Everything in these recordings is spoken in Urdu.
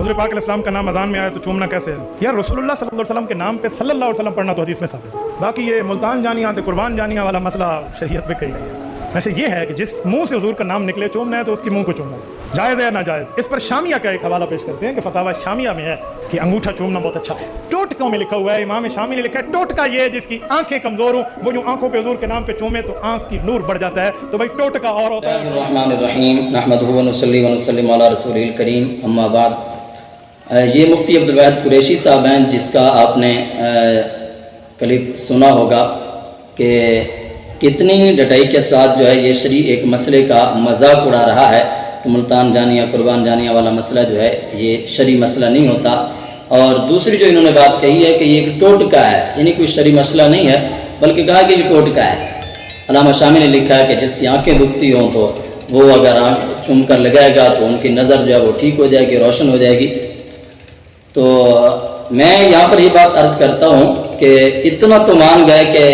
حضور پاک علیہ السلام کا نام اذان میں آیا تو چومنا کیسے ہے؟ یار رسول اللہ صلی اللہ علیہ وسلم کے نام پہ صلی اللہ علیہ وسلم پڑھنا تو حدیث میں ثابت ہے. باقی یہ ملتان جانیاں قربان جانیاں والا مسئلہ شریعت میں کہی نہیں ہے. ویسے یہ ہے کہ جس منہ سے حضور کا نام نکلے چومنا ہے تو اس کی منہ کو چومنا ہے. جائز ہے یا ناجائز؟ اس پر شامیہ کا ایک حوالہ پیش کرتے ہیں کہ فتاوی شامیہ میں ہے کہ انگوٹھا چومنا بہت اچھا ہے. ٹوٹکوں میں لکھا ہوا ہے، امام شامی نے لکھا ہے ٹوٹکا یہ جس کی آنکھیں کمزور ہوں وہ جو آنکھوں پہ حضور کے نام پہ چومے تو آنکھ کی نور بڑھ جاتا ہے. تو بھائی ٹوٹکا اور ہوتا ہے. الرحمن الرحیم نحمدہ ونصلی ونسلم علی رسول الکریم اما بعد. یہ مفتی عبدالواحد قریشی صاحب ہیں جس کا آپ نے کلپ سنا ہوگا کہ کتنی ڈٹائی کے ساتھ جو ہے یہ شرعی ایک مسئلے کا مذاق اڑا رہا ہے کہ ملتان جانیہ قربان جانیہ والا مسئلہ جو ہے یہ شرعی مسئلہ نہیں ہوتا. اور دوسری جو انہوں نے بات کہی ہے کہ یہ ایک ٹوٹکا ہے، یعنی کوئی شرعی مسئلہ نہیں ہے بلکہ کہا کہ یہ ٹوٹکا ہے. علامہ شامی نے لکھا ہے کہ جس کی آنکھیں دکھتی ہوں تو وہ اگر آنکھ چوم کر لگائے گا تو ان کی نظر جو ہے وہ ٹھیک ہو جائے گی، روشن ہو جائے گی. تو میں یہاں پر یہ بات عرض کرتا ہوں کہ اتنا تو مان گئے کہ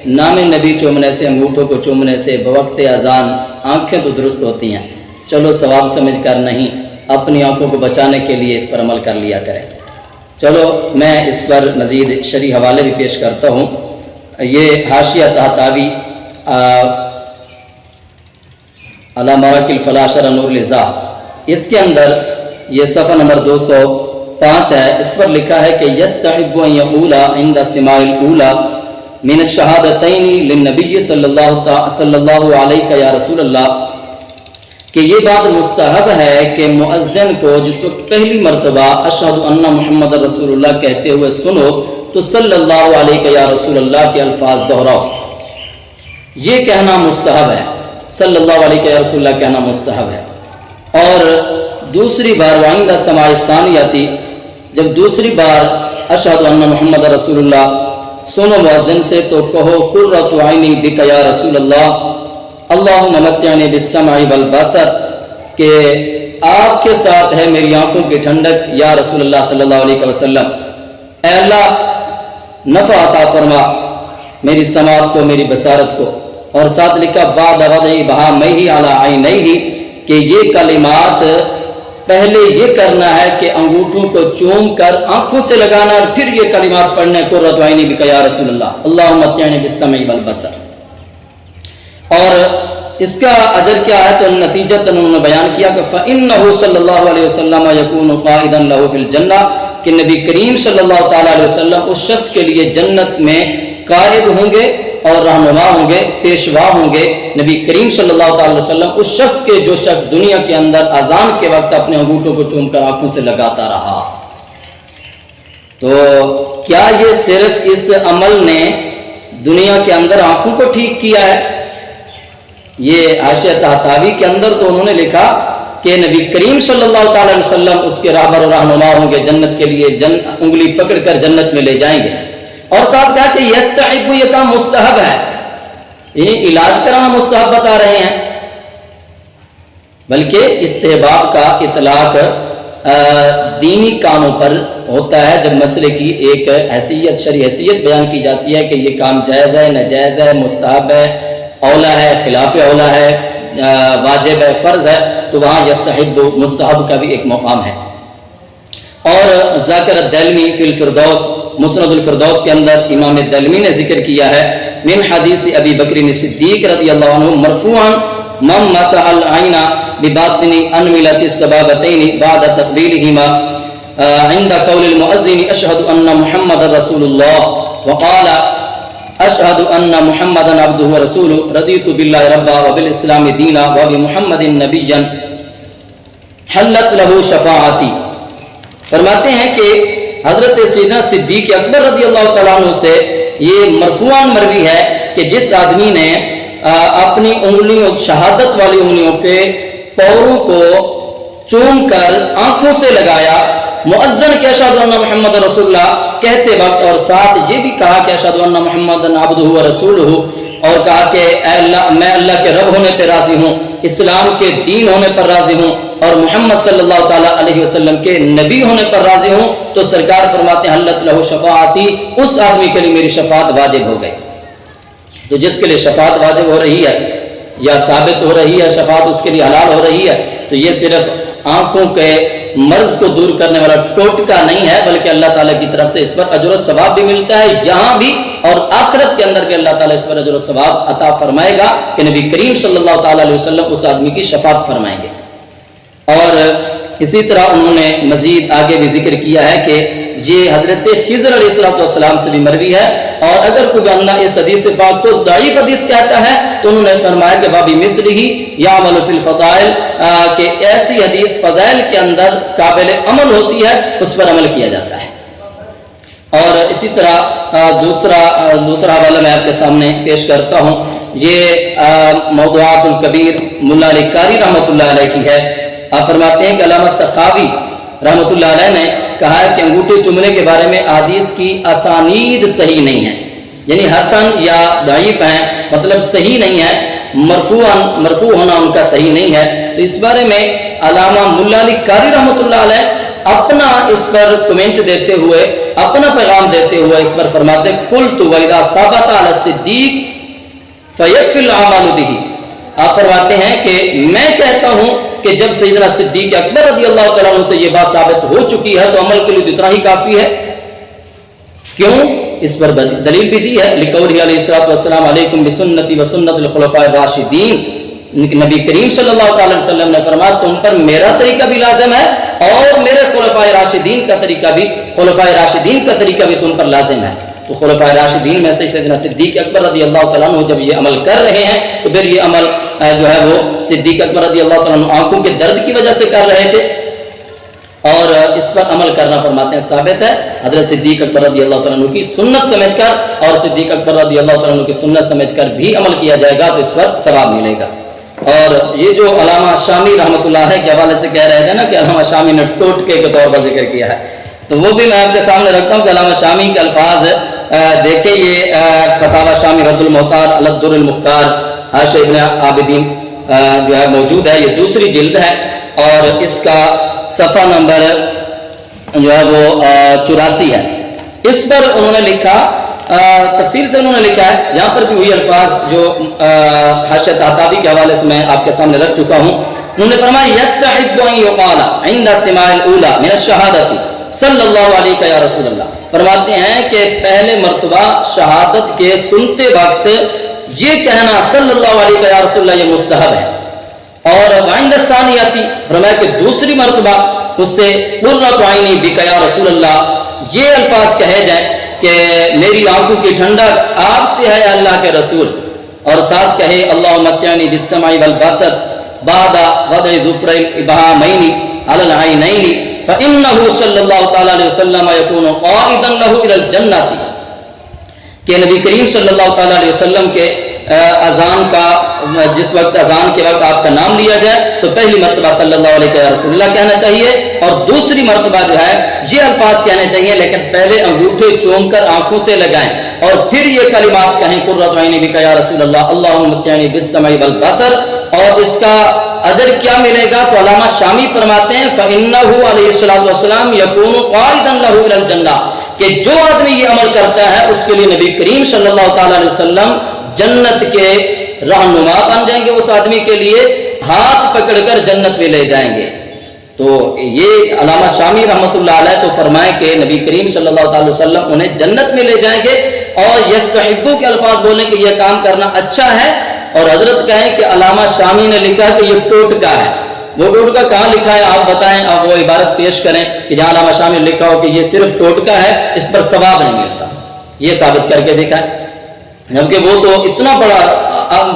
نام نبی چومنے سے، انگوٹھوں کو چومنے سے بوقت اذان آنکھیں تو درست ہوتی ہیں. چلو ثواب سمجھ کر نہیں، اپنی آنکھوں کو بچانے کے لیے اس پر عمل کر لیا کریں. چلو میں اس پر مزید شرعی حوالے بھی پیش کرتا ہوں. یہ حاشیہ طحطاوی علی مراکل الفلاح شرح نور الازاء، اس کے اندر یہ صفحہ نمبر 205 ہے. اس پر لکھا ہے کہ یستحب ان یقول عند سماع الاولی من الشہادتین للنبی صلی اللہ علیہ یا رسول اللہ، کہ یہ بات مستحب ہے کہ مؤذن کو جس وقت پہلی مرتبہ اشہد ان محمد رسول اللہ کہتے ہوئے سنو تو صلی اللہ علیہ یا رسول اللہ کے الفاظ دہراؤ. یہ کہنا مستحب ہے، صلی اللہ علیہ یا رسول اللہ کہنا مستحب ہے. اور دوسری بار وعند سماع ثانیتی، جب دوسری بار اشہد ان محمد رسول اللہ سنو مؤذن سے تو کہو قرۃ عینی بک یا رسول اللہ اللہم متعنی بالسمع والبصر، کہ آپ کے ساتھ ہے میری آنکھوں کی ٹھنڈک یا رسول اللہ صلی اللہ علیہ وسلم. اے اللہ نفع عطا فرما میری سماعت کو، میری بصارت کو. اور ساتھ لکھا بعد وضع بہامہ علی عینیہ، کہ یہ کلمات پہلے یہ کرنا ہے کہ انگوٹھوں کو چوم کر آنکھوں سے لگانا اور پھر یہ کلمات پڑھنے قرۃ عینی بک یا رسول اللہ اللہم متعنی بالسمع والبصر. اور اس کا اجر کیا ہے تو نتیجہ انہوں نے بیان کیا کہ فإنہ صلی اللہ علیہ وسلم یکون قائدا لہ فی الجنہ، کہ نبی کریم صلی اللہ تعالیٰ علیہ وسلم اس شخص کے لیے جنت میں قائد ہوں گے اور رہنما ہوں گے، پیشوا ہوں گے. نبی کریم صلی اللہ تعالی وسلم اس شخص کے جو شخص دنیا کے اندر اذان کے وقت اپنے انگوٹھوں کو چوم کر آنکھوں سے لگاتا رہا. تو کیا یہ صرف اس عمل نے دنیا کے اندر آنکھوں کو ٹھیک کیا ہے؟ یہ حاشیہ طحطاوی کے اندر تو انہوں نے لکھا کہ نبی کریم صلی اللہ تعالی وسلم اس کے راہبر و رہنما ہوں گے، جنت کے لیے انگلی پکڑ کر جنت میں لے جائیں گے. اور ساتھ کہا کہ یستحب، یہ کام مستحب ہے، یعنی علاج کرانا مستحب بتا رہے ہیں. بلکہ استحباب کا اطلاق دینی کاموں پر ہوتا ہے جب مسئلے کی ایک حیثیت، شرعی حیثیت بیان کی جاتی ہے کہ یہ کام جائز ہے، ناجائز ہے، مستحب ہے، اولا ہے، خلاف اولا ہے، واجب ہے، فرض ہے، تو وہاں یستحب مستحب کا بھی ایک مقام ہے. اور ذاکر الدلمی فی الفردوس، مسند الفردوس کے اندر امام الدلمی نے ذکر کیا ہے من حدیث ابی بکر صدیق رضی اللہ عنہ مرفوعا من مسح العین بباطن انملۃ السبابتین بعد تقبیلہما عند قول المؤذن اشہد ان محمد رسول اللہ وقال اشہد ان محمد عبدہ ورسولہ رضیت باللہ ربا وبالاسلام دینا وبمحمد نبیا حلت لہ شفاعتی. فرماتے ہیں کہ حضرت سیدنا صدیق اکبر رضی اللہ تعالیٰ عنہ سے یہ مرفوعاً مروی ہے کہ جس آدمی نے اپنی انگلیوں، شہادت والی انگلیوں کے پوروں کو چوم کر آنکھوں سے لگایا مؤذن کہ اشہد ان محمد رسول اللہ کہتے وقت، اور ساتھ یہ بھی کہا کہ اشہد ان محمد عبدہ ورسولہ، اور کہا کہ اے اللہ میں اللہ کے رب ہونے پہ راضی ہوں، اسلام کے دین ہونے پر راضی ہوں، اور محمد صلی اللہ تعالیٰ علیہ وسلم کے نبی ہونے پر راضی ہوں، تو سرکار فرماتے ہیں حلت لہ شفاعتی، اس آدمی کے لیے میری شفاعت واجب ہو گئی. تو جس کے لیے شفاعت واجب ہو رہی ہے یا ثابت ہو رہی ہے، شفاعت اس کے لیے حلال ہو رہی ہے، تو یہ صرف آنکھوں کے مرض کو دور کرنے والا ٹوٹکا نہیں ہے، بلکہ اللہ تعالیٰ کی طرف سے اس پر اجر و ثواب بھی ملتا ہے یہاں بھی اور آخرت کے اندر بھی اللہ تعالیٰ اس پر اجر و ثواب عطا فرمائے گا کہ نبی کریم صلی اللہ تعالیٰ علیہ وسلم اس آدمی کی شفاعت فرمائیں گے۔ اور اسی طرح انہوں نے مزید آگے بھی ذکر کیا ہے کہ یہ حضرت خضر علیہ السلام سے بھی مروی ہے، اور اگر کوئی بندہ اس حدیث پاک کو ضعیف حدیث کہتا ہے تو انہوں نے فرمایا کہ بابی مثل ہی یعمل فی الفضائل، کہ ایسی حدیث فضائل کے اندر قابل عمل ہوتی ہے، اس پر عمل کیا جاتا ہے۔ اور اسی طرح دوسرا حوالہ میں آپ کے سامنے پیش کرتا ہوں، یہ موضوعات الکبیر ملا علی قاری رحمۃ اللہ علیہ کی ہے۔ آپ فرماتے ہیں کہ علامہ سخاوی رحمۃ اللہ علیہ نے کہا ہے کہ انگوٹھے چومنے کے بارے میں احادیث کی اسانید صحیح نہیں ہے، یعنی حسن یا ضعیف ہیں، مطلب صحیح نہیں ہے، مرفوع ہونا ان کا صحیح نہیں ہے۔ تو اس بارے میں علامہ ملا علی قاری رحمۃ اللہ علیہ اپنا اس پر کمنٹ دیتے ہوئے، اپنا پیغام دیتے ہوئے اس پر فرماتے قلت وَإِذَا ثَبَتَ عَلَى الصِّدِّيقِ فَيَكْفِي الْأَعْمَالُ بِهِ۔ آپ فرماتے ہیں کہ میں کہتا ہوں کہ جب سیدنا صدیق اکبر رضی اللہ تعالیٰ عنہ سے یہ بات ثابت ہو چکی ہے تو عمل کے لیے اتنا ہی کافی ہے۔ کیوں؟ اس پر دلیل بھی دی ہے، لقولہ علیہ السلام علیکم بسنتی وسنت الخلفاء الراشدین، نبی کریم صلی اللہ تعالی وسلم نے فرمایا تم پر میرا طریقہ بھی لازم ہے اور میرے خلفاء راشدین کا طریقہ بھی تم پر لازم ہے۔ تو خلفاء راشدین میں سے سیدنا صدیق اکبر رضی اللہ تعالیٰ عنہ جب یہ عمل کر رہے ہیں تو پھر یہ عمل جو ہے وہ صدیق اکبر رضی اللہ تعالیٰ عنہ آنکھوں کے درد کی وجہ سے کر رہے تھے، اور اس پر عمل کرنا فرماتے ہیں ثابت ہے حضرت صدیق اکبر رضی اللہ تعالیٰ عنہ کی سنت سمجھ کر، اور صدیق اکبر رضی اللہ تعالیٰ عنہ کی سنت سمجھ کر بھی عمل کیا جائے گا تو اس پر ثواب ملے گا۔ اور یہ جو علامہ شامی رحمۃ اللہ علیہ کے حوالے سے کہہ رہے تھے نا کہ علامہ شامی نے ٹوٹکے کے طور پر ذکر کیا ہے، تو وہ بھی میں آپ کے سامنے رکھتا ہوں کہ علامہ شامی کے الفاظ دیکھیں، یہ فتاوی شامی رد المختار الدر المختار حاشیہ ابن عابدین جو ہے موجود ہے، یہ دوسری جلد ہے، اور اس کا صفحہ نمبر جو ہے وہ 84 ہے۔ اس پر انہوں نے لکھا، تفصیل سے انہوں نے لکھا ہے، یہاں پر بھی وہی الفاظ جو حاشیہ طحطاوی کے حوالے سے میں آپ کے سامنے رکھ چکا ہوں۔ انہوں نے فرمایا یستحب ان یقال عند سماع الاولى من الشہادۃ صلی اللہ علیہ یا رسول اللہ، فرماتے ہیں کہ پہلے مرتبہ شہادت کے سنتے وقت یہ کہنا صلی اللہ علیہ یا رسول اللہ یہ مستحب ہے، اور وعند الثانیۃ فرمایا کہ دوسری مرتبہ اس سے قرۃ عینی بک یا رسول اللہ یہ الفاظ کہے جائیں کہ میری آنکھوں کی ٹھنڈک آپ سے ہے اللہ کے رسول، اور ساتھ کہے اللہم متعنی بالسمع والبصر بعد وضع ظفر الابہامین علی العینین فإنہ صلی اللہ تعالی علیہ وسلم یکون قائدا لہ الی الجنہ، کہ نبی کریم صلی اللہ تعالی علیہ وسلم کے اذان کا جس وقت اذان کے وقت آپ کا نام لیا جائے تو پہلی مرتبہ صلی اللہ علیہ رسول اللہ کہنا چاہیے، اور دوسری مرتبہ جو ہے یہ الفاظ کہنے چاہیے، لیکن پہلے انگوٹھے چوم کر آنکھوں سے لگائیں اور پھر یہ کلمات کہیں قرۃ عینی بک یا رسول اللہ اللہم متعنی بالسمع والبصر۔ اور اس کا اجر کیا ملے گا؟ تو علامہ شامی فرماتے ہیں فإنہ علیہ السلام یکون قائدا لہ الی الجنہ، کہ جو آدمی یہ عمل کرتا ہے اس کے لیے نبی کریم صلی اللہ تعالی علیہ وسلم جنت کے رہنما بن جائیں گے، اس آدمی کے لیے ہاتھ پکڑ کر جنت میں لے جائیں گے۔ تو یہ علامہ شامی رحمۃ اللہ علیہ تو فرمائے کہ نبی کریم صلی اللہ تعالی وسلم انہیں جنت میں لے جائیں گے، اور یستحبو کے الفاظ بولیں کہ یہ کام کرنا اچھا ہے، اور حضرت کہیں کہ علامہ شامی نے لکھا کہ یہ ٹوٹکا ہے۔ وہ ٹوٹکا کہاں لکھا ہے آپ بتائیں، آپ وہ عبارت پیش کریں کہ جہاں علامہ شامی نے لکھا ہو کہ یہ صرف ٹوٹکا ہے، اس پر ثواب نہیں ملتا، یہ ثابت کر کے دکھائیں۔ جبکہ وہ تو اتنا بڑا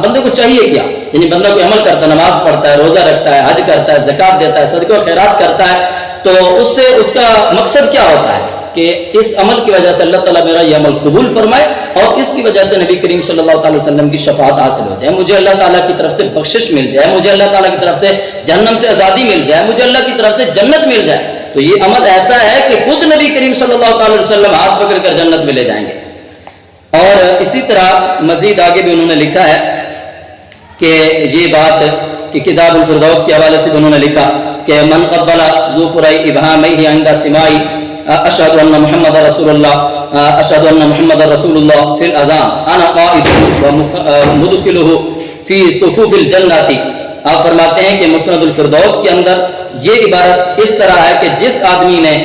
بندے کو چاہیے کیا، یعنی بندہ کوئی عمل کرتا ہے، نماز پڑھتا ہے، روزہ رکھتا ہے، حج کرتا ہے، زکات دیتا ہے، صدقہ و خیرات کرتا ہے، تو اس سے اس کا مقصد کیا ہوتا ہے کہ اس عمل کی وجہ سے اللہ تعالیٰ میرا یہ عمل قبول فرمائے، اور اس کی وجہ سے نبی کریم صلی اللہ علیہ وسلم کی شفاعت حاصل ہو جائے، مجھے اللہ تعالیٰ کی طرف سے بخشش مل جائے، مجھے اللہ تعالیٰ کی طرف سے جہنم سے آزادی مل جائے، مجھے اللہ کی طرف سے جنت مل جائے۔ تو یہ عمل ایسا ہے کہ خود نبی کریم صلی اللہ علیہ وسلم ہاتھ پکڑ کر جنت میں لے جائیں گے۔ اور اسی طرح مزید آگے بھی انہوں نے لکھا ہے کہ یہ بات کہ کتاب الفردوس کے حوالے سے انہوں نے لکھا کہ من قبل ظفر ابہامہ عند سماع اشہد ان محمد رسول اللہ اشہد ان محمد رسول اللہ فی الاذان انا قائد ومدخلہ فی صفوف الجنہ۔ آپ فرماتے ہیں کہ مسند الفردوس کے اندر یہ عبارت اس طرح ہے کہ جس آدمی نے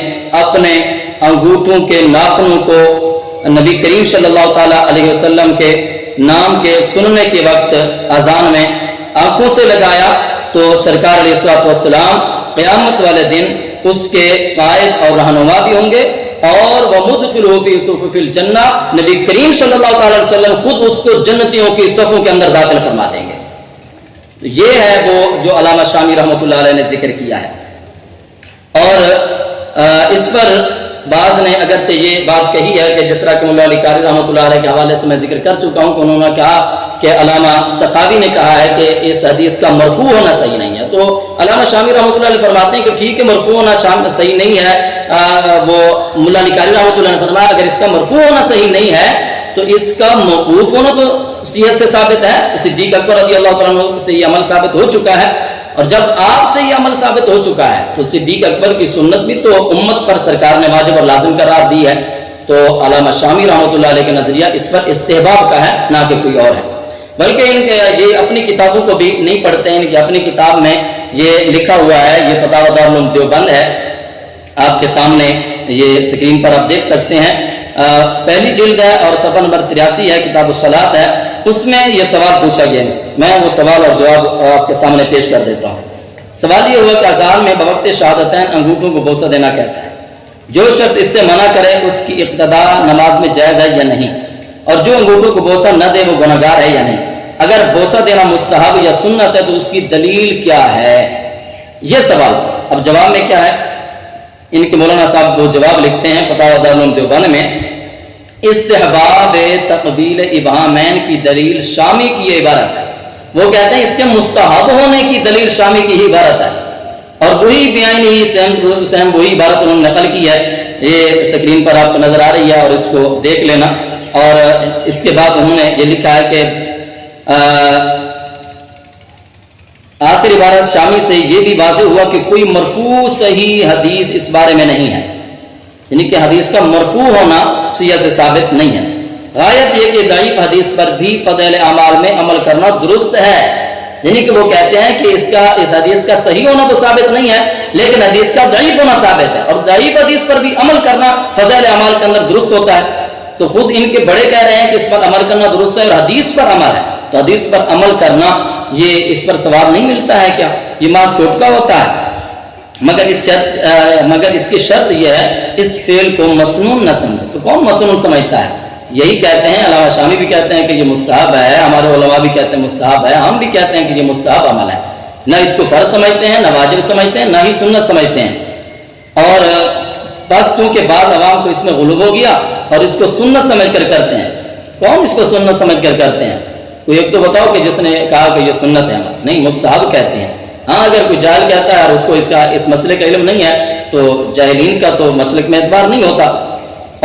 اپنے انگوٹھوں کے ناخنوں کو نبی کریم صلی اللہ تعالی علیہ وسلم کے نام کے سننے کے وقت اذان میں آنکھوں سے لگایا تو سرکار علیہ الصلوۃ والسلام قیامت والے دن اس کے قائد اور رہنما بھی ہوں گے، اور وَمُدْخِلُهُ فِي صُفُفِ الْجَنَّةِ، نبی کریم صلی اللہ تعالی علیہ وسلم خود اس کو جنتیوں کی صفوں کے اندر داخل فرما دیں گے۔ تو یہ ہے وہ جو علامہ شامی رحمۃ اللہ علیہ نے ذکر کیا ہے۔ اور اس پر بعض نے اگرچہ یہ بات کہی ہے کہ جس طرح کہ مولا علی قاری رحمۃ اللہ علیہ کے حوالے سے میں ذکر کر چکا ہوں کہ انہوں نے کہا کہ علامہ سخاوی نے کہا ہے کہ اس حدیث کا مرفوع ہونا صحیح نہیں ہے، تو علامہ شامی رحمۃ اللہ علیہ فرماتے ہیں کہ ٹھیک ہے مرفوع ہونا صحیح نہیں ہے، وہ مولا علی قاری رحمۃ اللہ نے فرمایا اگر اس کا مرفوع ہونا صحیح نہیں ہے تو اس کا موقوف ہونا تو صحیح سے ثابت ہے، صدیق اکبر رضی اللہ تعالیٰ عنہ سے یہ عمل ثابت ہو چکا ہے، اور جب آپ سے یہ عمل ثابت ہو چکا ہے تو صدیق اکبر کی سنت بھی تو امت پر سرکار نے واجب اور لازم قرار دی ہے۔ تو علامہ شامی رحمۃ اللہ علیہ کا نظریہ اس پر استحباب کا ہے، نہ کہ کوئی اور ہے، بلکہ ان کے یہ اپنی کتابوں کو بھی نہیں پڑھتے ہیں، ان کی اپنی کتاب میں یہ لکھا ہوا ہے، یہ فتاوی دارالعلوم دیوبند ہے، آپ کے سامنے یہ اسکرین پر آپ دیکھ سکتے ہیں، پہلی جلد ہے اور صفحہ نمبر 83 ہے، کتاب الصلاۃ ہے، اس میں یہ سوال پوچھا گیا ہے، میں وہ سوال اور جواب آپ کے سامنے پیش کر دیتا ہوں۔ سوال یہ ہوا کہ اذان میں بوقت شہادتین انگوٹھوں کو بوسہ دینا کیسا ہے؟ جو شخص اس سے منع کرے اس کی ابتدا نماز میں جائز ہے یا نہیں، اور جو انگوٹھوں کو بوسہ نہ دے وہ گنہگار ہے یا نہیں، اگر بوسہ دینا مستحب یا سنت ہے تو اس کی دلیل کیا ہے؟ یہ سوال۔ اب جواب میں کیا ہے؟ ان کے مولانا صاحب وہ جواب لکھتے ہیں فتاوی دارالعلوم دیوبند میں، استحباب تقبیل ابہامین کی دلیل شامی کی یہ عبارت ہے، وہ کہتے ہیں اس کے مستحب ہونے کی دلیل شامی کی ہی عبارت ہے، اور وہی بیان ہی سیم وہی عبارت انہوں نے نقل کی ہے، یہ سکرین پر آپ کو نظر آ رہی ہے اور اس کو دیکھ لینا۔ اور اس کے بعد انہوں نے یہ لکھا ہے کہ آخر عبارت شامی سے یہ بھی واضح ہوا کہ کوئی مرفوع صحیح حدیث اس بارے میں نہیں ہے، یعنی کہ حدیث کا مرفوع ہونا صحیح سے ثابت نہیں ہے۔ غایت یہ کہ ضعیف حدیث پر بھی فضائل اعمال میں عمل کرنا درست ہے، یعنی کہ وہ کہتے ہیں کہ اس حدیث کا صحیح ہونا تو ثابت نہیں ہے لیکن حدیث کا ضعیف ہونا ثابت ہے، اور ضعیف حدیث پر بھی عمل کرنا فضائل اعمال کے اندر درست ہوتا ہے۔ تو خود ان کے بڑے کہہ رہے ہیں کہ اس پر عمل کرنا درست ہے اور حدیث پر عمل ہے، تو حدیث پر عمل کرنا یہ اس پر ثواب نہیں ملتا ہے کیا؟ یہ محض ٹوٹکا ہوتا ہے، مگر اس کی شرط یہ ہے اس فعل کو مسنون نہ سمجھے۔ تو کون مسنون سمجھتا ہے؟ یہی کہتے ہیں، علامہ شامی بھی کہتے ہیں کہ یہ مستحب ہے، ہمارے علماء بھی کہتے ہیں مستحب ہے، ہم بھی کہتے ہیں کہ یہ مستحب عمل ہے، نہ اس کو فرض سمجھتے ہیں، نہ واجب سمجھتے ہیں، نہ ہی سنت سمجھتے ہیں۔ اور بس کیونکہ بعض عوام کو اس میں غلو ہو گیا اور اس کو سنت سمجھ کر کرتے ہیں۔ کون اس کو سنت سمجھ کر کرتے ہیں؟ کوئی ایک تو بتاؤ کہ جس نے کہا کہ یہ سنت ہے، نہیں مستحب کہتے ہیں۔ ہاں اگر کوئی جاہل کہتا ہے اور اس کو اس مسئلے کا علم نہیں ہے تو جاہلین کا تو مسلک میں اعتبار نہیں ہوتا،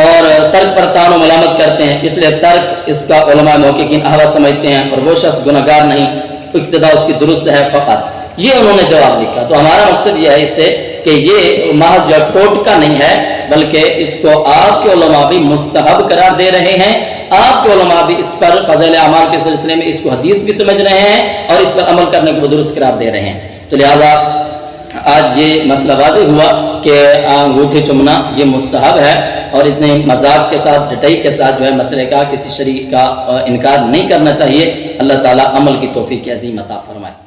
اور ترک پر تان و ملامت کرتے ہیں، اس لیے ترک اس کا علماء محققین احوال سمجھتے ہیں، اور وہ شخص گناہگار نہیں، ابتدا اس کی درست ہے فقط۔ یہ انہوں نے جواب لکھا۔ تو ہمارا مقصد یہ ہے اس سے کہ یہ محض جو ٹوٹکا نہیں ہے بلکہ اس کو آپ کے علماء بھی مستحب قرار دے رہے ہیں، آپ کے علماء بھی اس پر فضائل اعمال کے سلسلے میں اس کو حدیث بھی سمجھ رہے ہیں اور اس پر عمل کرنے کو درست قرار دے رہے ہیں۔ تو لہذا آج یہ مسئلہ واضح ہوا کہ انگوٹھے چومنا یہ مستحب ہے، اور اتنے مذاق کے ساتھ ڈٹائی کے ساتھ جو ہے مسئلے کا کسی شریع کا انکار نہیں کرنا چاہیے۔ اللہ تعالیٰ عمل کی توفیق عظیم عطا فرمائے۔